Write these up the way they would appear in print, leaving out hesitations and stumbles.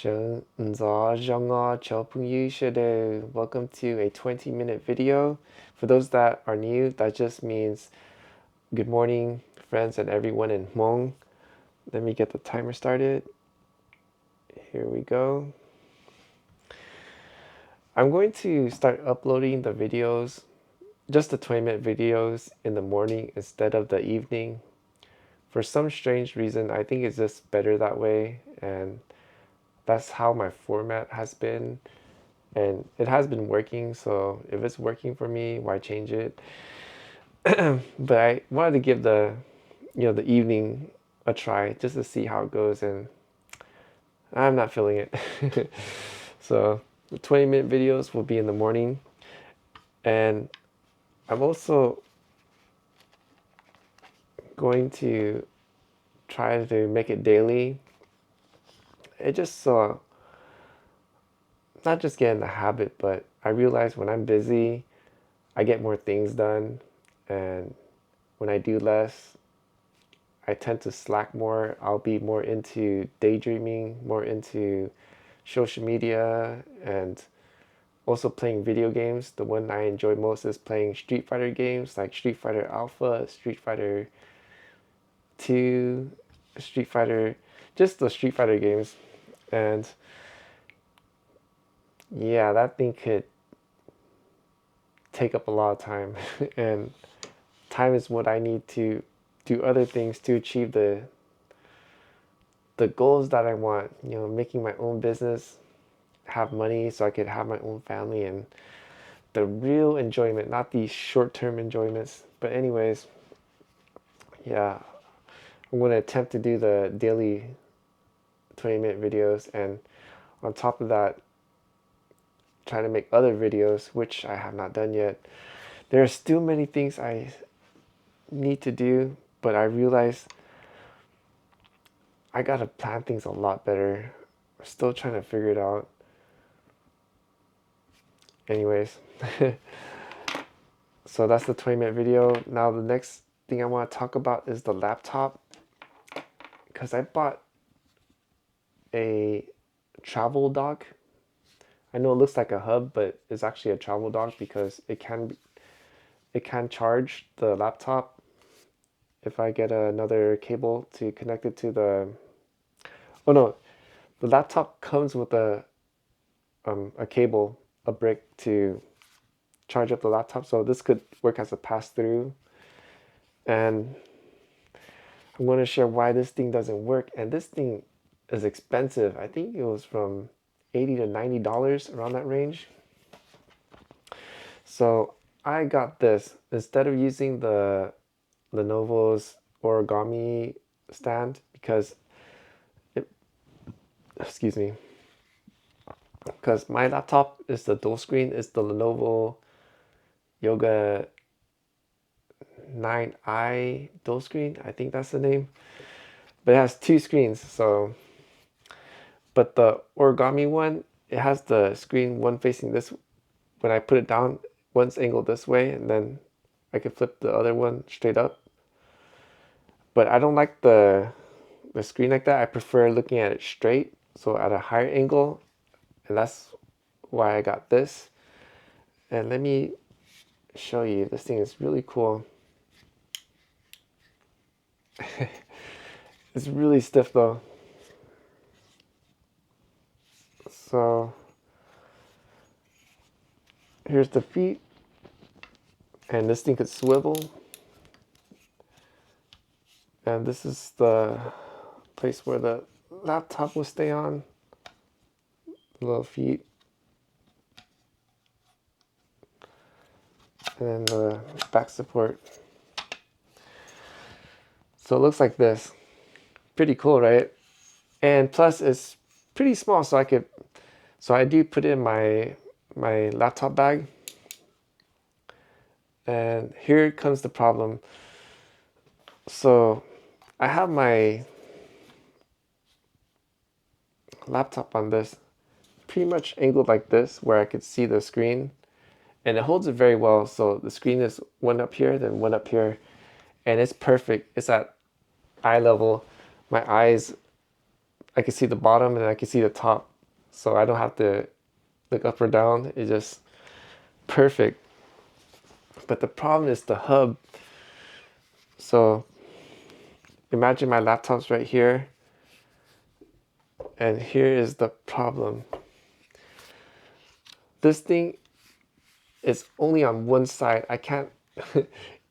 Welcome to a 20-minute video. For those that are new, that just means good morning, friends and everyone in Hmong. Let me get the timer started. Here we go. I'm going to start uploading the videos, just the 20-minute videos in the morning instead of the evening. For some strange reason, I think it's just better that way, and that's how my format has been, and it has been working. So if it's working for me, why change it? But I wanted to give the evening a try just to see how it goes, and I'm not feeling it. So the 20-minute videos will be in the morning, and I'm also going to try to make it daily. It just so not just get in the habit, but I realize when I'm busy, I get more things done, and when I do less, I tend to slack more. I'll be more into daydreaming, more into social media, and also playing video games. The one I enjoy most is playing Street Fighter games like Street Fighter Alpha, Street Fighter 2, Street Fighter, just the Street Fighter games. And yeah, that thing could take up a lot of time. And time is what I need to do other things to achieve the goals that I want, making my own business, have money so I could have my own family, and the real enjoyment, not these short-term enjoyments. But anyways, yeah, I'm going to attempt to do the daily 20-minute videos, and on top of that, try to make other videos, which I have not done yet. There are still many things I need to do, but I realize I gotta plan things a lot better. I'm still trying to figure it out. Anyways, so that's the 20-minute video. Now the next thing I want to talk about is the laptop, because I bought a travel dock. I know it looks like a hub, but it's actually a travel dock because it can charge the laptop if I get another cable to connect it to the. Oh no, the laptop comes with a cable, a brick to charge up the laptop, so this could work as a pass-through. And I'm going to share why this thing doesn't work. And this thing is expensive. I think it was from $80 to $90, around that range. So I got this instead of using the Lenovo's origami stand, because because my laptop is the dual screen. It's the Lenovo Yoga 9i dual screen. I think that's the name. But it has two screens. So, but the origami one, it has the screen one facing this. When I put it down, one's angled this way, and then I can flip the other one straight up. But I don't like the screen like that. I prefer looking at it straight, so at a higher angle, and that's why I got this. And let me show you. This thing is really cool. It's really stiff though. So here's the feet, and this thing could swivel. And this is the place where the laptop will stay on. Little feet. And then the back support. So it looks like this. Pretty cool, right? And plus it's pretty small, so I do put it in my laptop bag. And here comes the problem. So I have my laptop on this pretty much angled like this, where I could see the screen, and it holds it very well. So the screen is one up here, then one up here, and it's perfect. It's at eye level. My eyes, I can see the bottom and I can see the top, so I don't have to look up or down. It's just perfect. But the problem is the hub. So imagine my laptop's right here, and here is the problem. This thing is only on one side. I can't,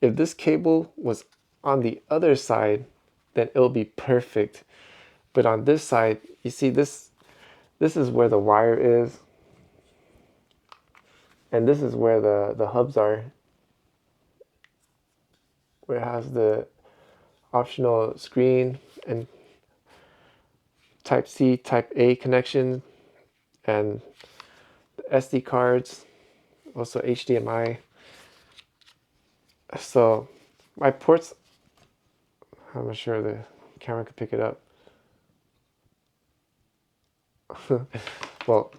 if this cable was on the other side, then it'll be perfect. But on this side, you see this is where the wire is. And this is where the hubs are. Where it has the optional screen and Type C, Type A connection, and the SD cards, also HDMI. So my ports, I'm not sure the camera could pick it up. Well,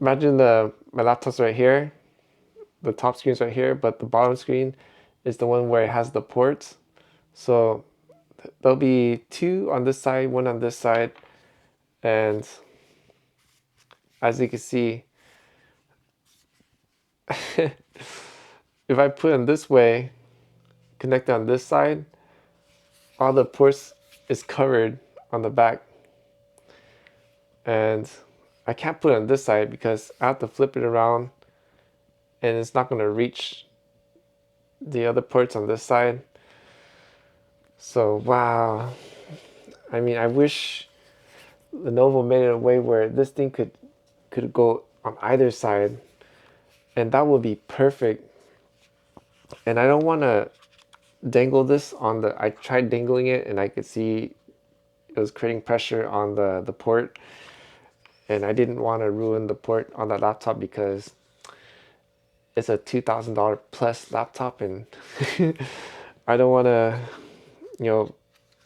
imagine my laptop's right here, the top screen's right here, but the bottom screen is the one where it has the ports. So there'll be two on this side, one on this side, and as you can see, if I put them this way, connect on this side, all the ports is covered on the back. And I can't put it on this side because I have to flip it around and it's not going to reach the other ports on this side. So, wow. I mean, I wish Lenovo made it a way where this thing could go on either side, and that would be perfect. And I don't want to dangle this on the, I tried dangling it and I could see it was creating pressure on the port, and I didn't want to ruin the port on that laptop because it's a $2,000 plus laptop, and I don't want to,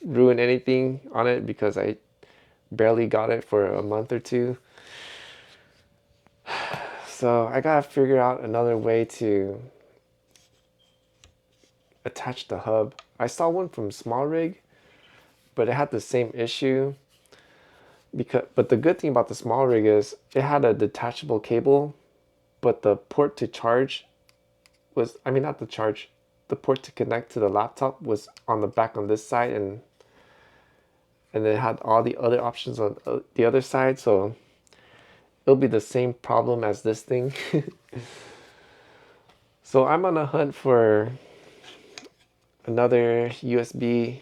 ruin anything on it because I barely got it for a month or two. So I gotta figure out another way to attach the hub. I saw one from SmallRig, but it had the same issue. But the good thing about the SmallRig is it had a detachable cable, but the port to charge was, I mean, not the charge, the port to connect to the laptop was on the back on this side, and it had all the other options on the other side, so it'll be the same problem as this thing. So I'm on a hunt for another USB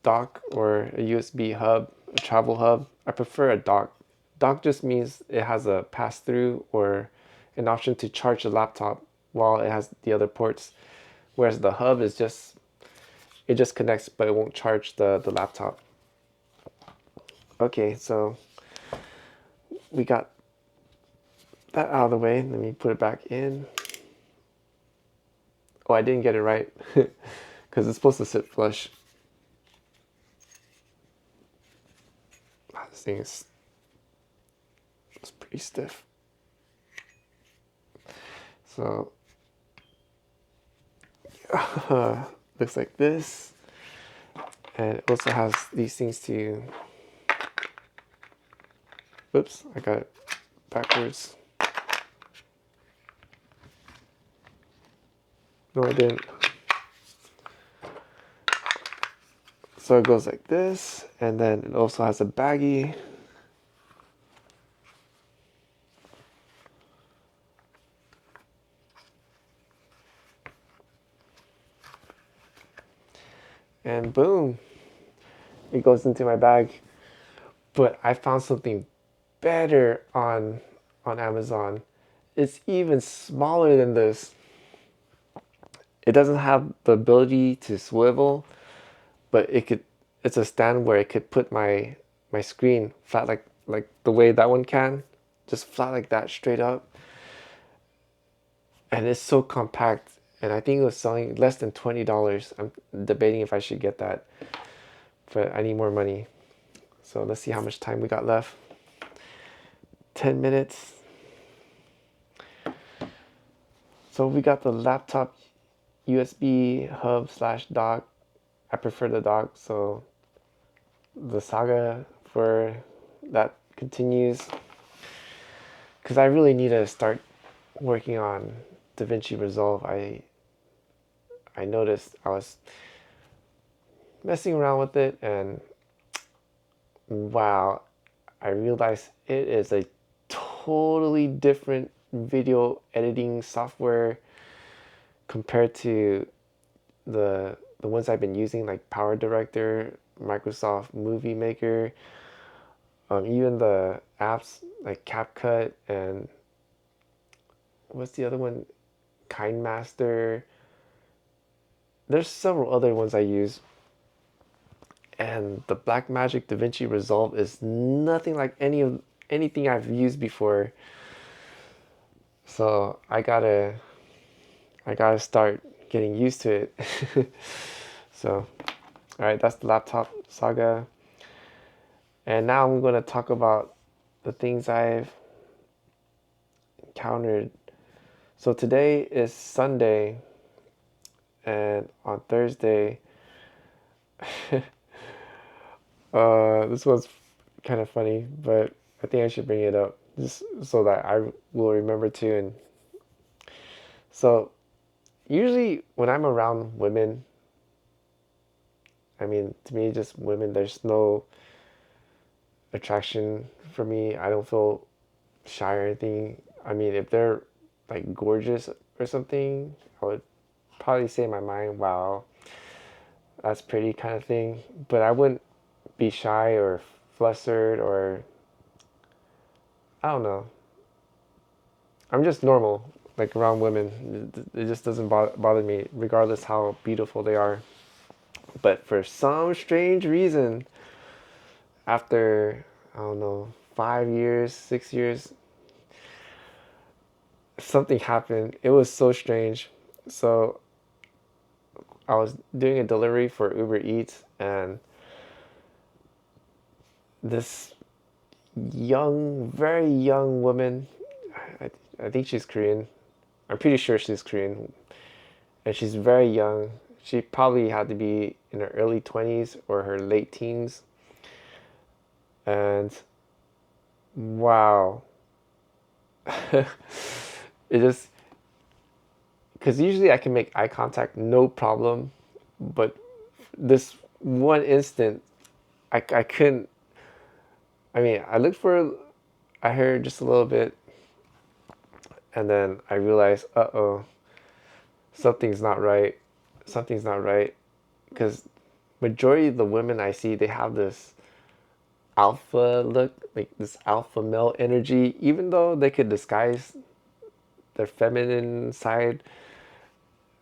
dock or a USB hub, a travel hub. I prefer a dock. Dock just means it has a pass-through or an option to charge the laptop while it has the other ports, whereas the hub is just, it just connects but it won't charge the laptop. Okay, so we got that out of the way. Let me put it back in. Oh, I didn't get it right because it's supposed to sit flush. This thing is pretty stiff. So looks like this, and it also has these things to, whoops, I got it backwards. No, I didn't. So it goes like this, and then it also has a baggie. And boom, it goes into my bag. But I found something better on Amazon. It's even smaller than this. It doesn't have the ability to swivel, but it's a stand where I could put my screen flat like the way that one can, just flat like that, straight up. And it's so compact, and I think it was selling less than $20. I'm debating if I should get that, but I need more money. So let's see how much time we got left. 10 minutes. So we got the laptop USB hub / dock. I prefer the dock, so the saga for that continues, because I really need to start working on DaVinci Resolve. I noticed I was messing around with it, and wow, I realized it is a totally different video editing software compared to the ones I've been using, like Power Director, Microsoft Movie Maker, even the apps like CapCut and what's the other one? KineMaster. There's several other ones I use. And the Blackmagic DaVinci Resolve is nothing like anything I've used before. So I gotta start getting used to it. So, all right, that's the laptop saga. And now I'm gonna talk about the things I've encountered. So today is Sunday, and on Thursday, this one's kind of funny, but I think I should bring it up just so that I will remember to. And so usually when I'm around women, I mean, to me, just women, there's no attraction for me. I don't feel shy or anything. I mean, if they're like gorgeous or something, I would probably say in my mind, wow, that's pretty, kind of thing. But I wouldn't be shy or flustered, or I don't know. I'm just normal, like around women. It just doesn't bother me, regardless how beautiful they are. But for some strange reason, after, I don't know, 5 years, 6 years, something happened. It was so strange. So I was doing a delivery for Uber Eats, and this young, very young woman, I think she's Korean. I'm pretty sure she's Korean. And she's very young. She probably had to be in her early 20s or her late teens. And wow. It just, because usually I can make eye contact no problem, but this one instant, I couldn't. I mean, I looked for, I heard just a little bit, and then I realized, uh-oh, something's not right. Something's not right. Because majority of the women I see, they have this alpha look, like this alpha male energy, even though they could disguise their feminine side.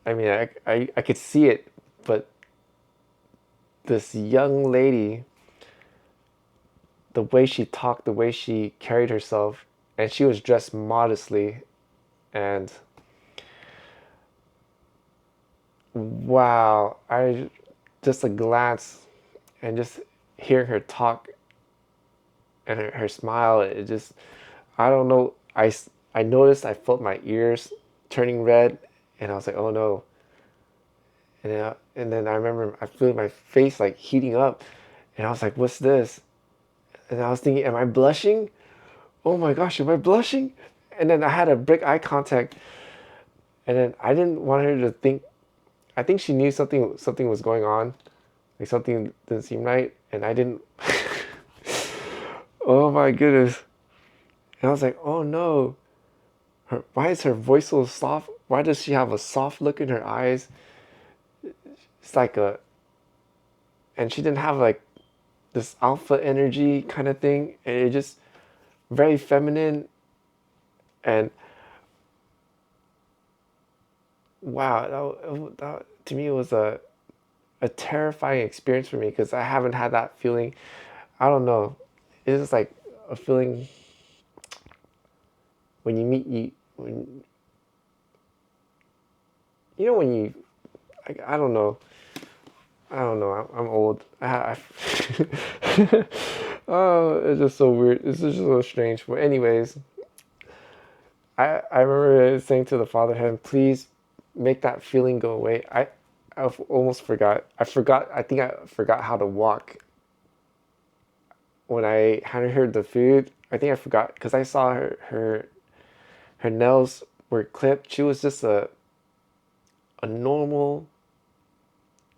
I mean, I could see it, but this young lady, the way she talked, the way she carried herself, and she was dressed modestly, and wow, I just a glance and just hearing her talk and her smile, it just, I don't know, I noticed, I felt my ears turning red, and I was like, oh no. And then I remember I feel my face like heating up, and I was like, what's this? And I was thinking, am I blushing? Oh my gosh, am I blushing? And then I had to break eye contact, and then I didn't want her to think. I think she knew something was going on, like something didn't seem right, and I didn't. Oh my goodness! And I was like, oh no, why is her voice so soft? Why does she have a soft look in her eyes? It's like a, and she didn't have like this alpha energy kind of thing, and it just very feminine, and wow, that to me was a terrifying experience for me, because I haven't had that feeling. I don't know. It's just like a feeling when you meet when you, I don't know. I don't know. I'm old. Oh, it's just so weird. It's just so strange. But anyways, I remember saying to the Father Heaven, please make that feeling go away. I almost forgot. I think I forgot how to walk. when I handed her the food, I think I forgot because I saw her nails were clipped. She was just a normal,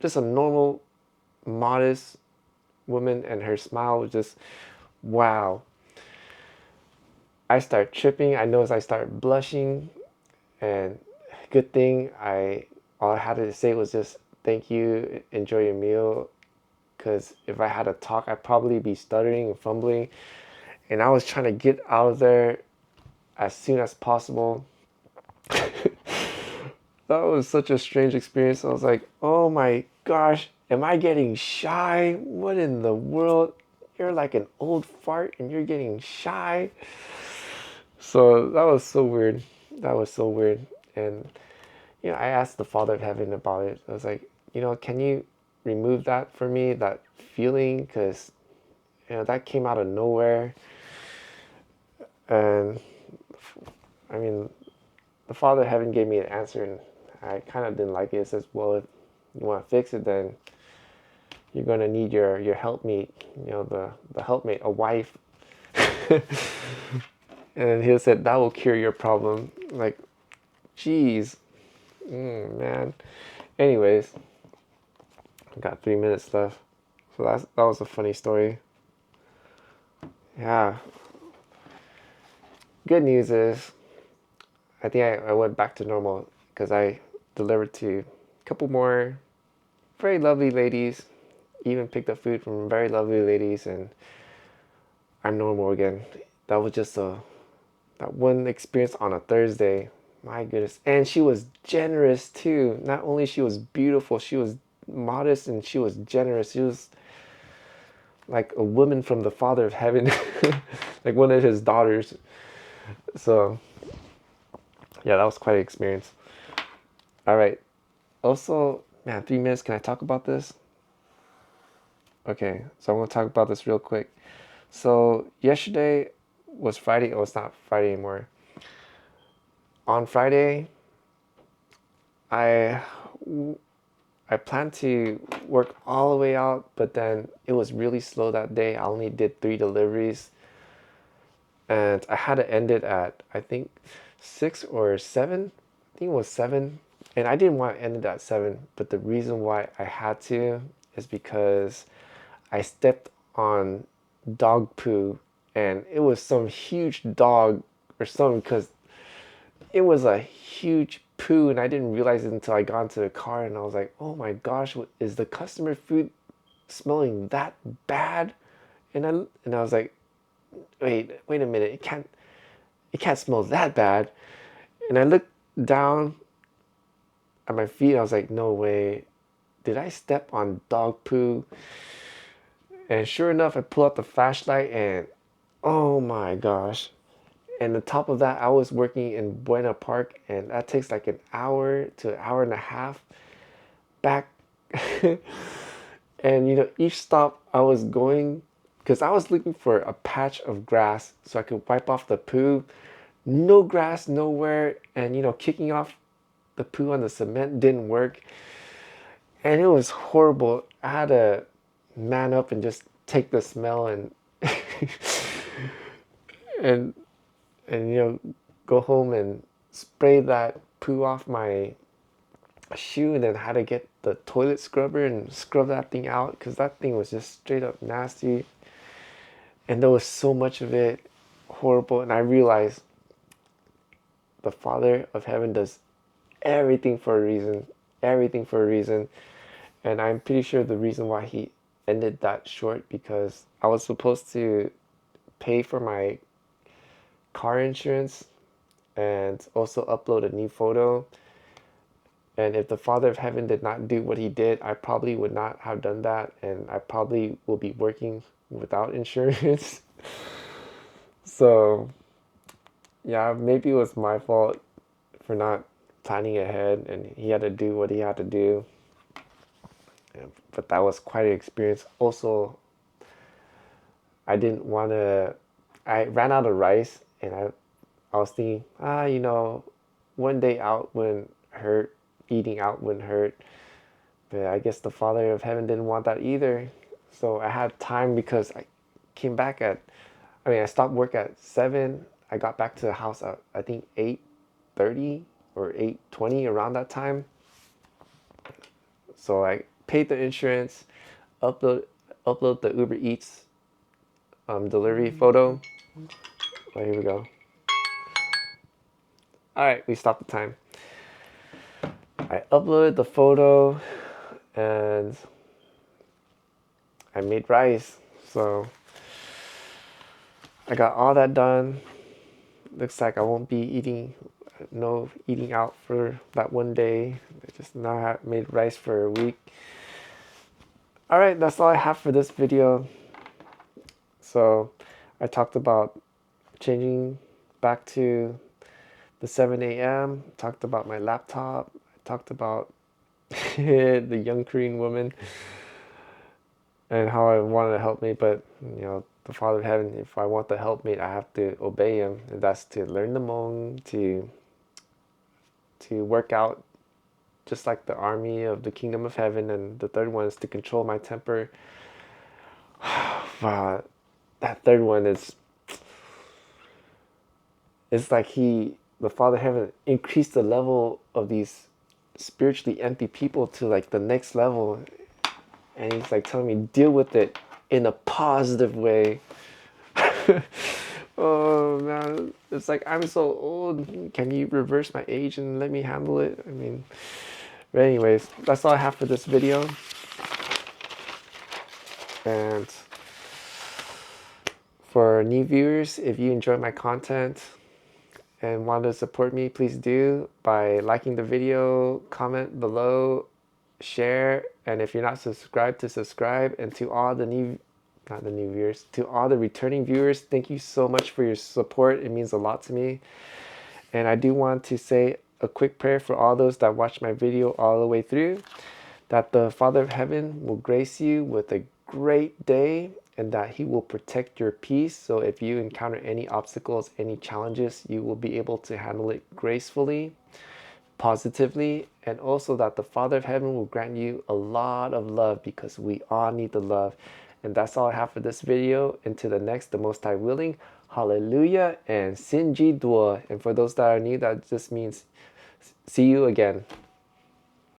just a normal, modest woman, and her smile was just wow. I start tripping. I noticed I start blushing, and good thing all I had to say was just thank you, enjoy your meal. Because if I had to talk, I'd probably be stuttering and fumbling. And I was trying to get out of there as soon as possible. That was such a strange experience. I was like, oh my gosh, am I getting shy? What in the world? You're like an old fart and you're getting shy. So that was so weird. That was so weird. And, I asked the Father of Heaven about it. I was like, can you remove that for me, that feeling? Because, that came out of nowhere. And, I mean, the Father of Heaven gave me an answer, and I kind of didn't like it. It says, well, if you want to fix it, then you're going to need your helpmate, the helpmate, a wife. And he said, that will cure your problem. Like, geez, man. Anyways, I got 3 minutes left. So that was a funny story. Yeah. Good news is, I think I went back to normal because I delivered to a couple more very lovely ladies. Even picked up food from very lovely ladies, and I'm normal again. That was just that one experience on a Thursday. My goodness. And she was generous too. Not only she was beautiful, she was modest and she was generous. She was like a woman from the Father of Heaven, like one of his daughters. So, yeah, that was quite an experience. All right. Also, man, 3 minutes. Can I talk about this? Okay, so I'm going to talk about this real quick. So, yesterday was Friday. Oh, it's not Friday anymore. On Friday, I planned to work all the way out, but then it was really slow that day. I only did 3 deliveries, and I had to end it at, I think, 6 or 7. I think it was 7. And I didn't want to end it at 7, but the reason why I had to is because I stepped on dog poo, and it was some huge dog or something, because it was a huge poo, and I didn't realize it until I got into the car, and I was like, oh my gosh, is the customer food smelling that bad? And I was like, wait a minute, it can't smell that bad. And I looked down at my feet, and I was like, no way, did I step on dog poo? And sure enough, I pull out the flashlight, and oh my gosh. And on top of that, I was working in Buena Park, and that takes like an hour to an hour and a half back. And each stop I was going, because I was looking for a patch of grass so I could wipe off the poo. No grass nowhere, and kicking off the poo on the cement didn't work. And it was horrible. I had to man up and just take the smell and and go home and spray that poo off my shoe, and then had to get the toilet scrubber and scrub that thing out, because that thing was just straight up nasty, and there was so much of it. Horrible. And I realized the Father of Heaven does everything for a reason. Everything for a reason. And I'm pretty sure the reason why he ended that short, because I was supposed to pay for my car insurance and also upload a new photo. And if the Father of Heaven did not do what he did, I probably would not have done that, and I probably will be working without insurance. So yeah, maybe it was my fault for not planning ahead, and he had to do what he had to do. But that was quite an experience. Also, I didn't want to, I ran out of rice, and I was thinking, one day out wouldn't hurt, eating out wouldn't hurt. But I guess the Father of Heaven didn't want that either. So I had time, because came back at, I stopped work at 7. I got back to the house at, I think, 8:30 or 8:20, around that time. So I paid the insurance, upload the Uber Eats delivery photo. Oh, here we go. All right, we stopped the time. I uploaded the photo and I made rice. So I got all that done. Looks like I won't be eating out for that one day. I just now made rice for a week. All right, that's all I have for this video. So I talked about changing back to the 7 a.m. Talked about my laptop. I talked about the young Korean woman and how I wanted to help me, but the Father of Heaven, if I want the helpmate, I have to obey him, and that's to learn the Hmong, to work out just like the army of the kingdom of heaven, and the third one is to control my temper. Wow, that third one is, it's like the Father of Heaven increased the level of these spiritually empty people to like the next level, and he's like telling me deal with it in a positive way. Oh man, it's like I'm so old. Can you reverse my age and let me handle it? But anyways, that's all I have for this video. And for new viewers, if you enjoy my content and want to support me, please do by liking the video, comment below, share, and if you're not subscribed, to subscribe. And to all the viewers, to all the returning viewers, thank you so much for your support. It means a lot to me. And I do want to say a quick prayer for all those that watch my video all the way through, that the Father of Heaven will grace you with a great day, and that he will protect your peace. So if you encounter any obstacles, any challenges, you will be able to handle it gracefully, positively, and also that the Father of Heaven will grant you a lot of love, because we all need the love. And that's all I have for this video. Until the next, the Most High willing, hallelujah and Sinji Dua. And for those that are new, that just means see you again.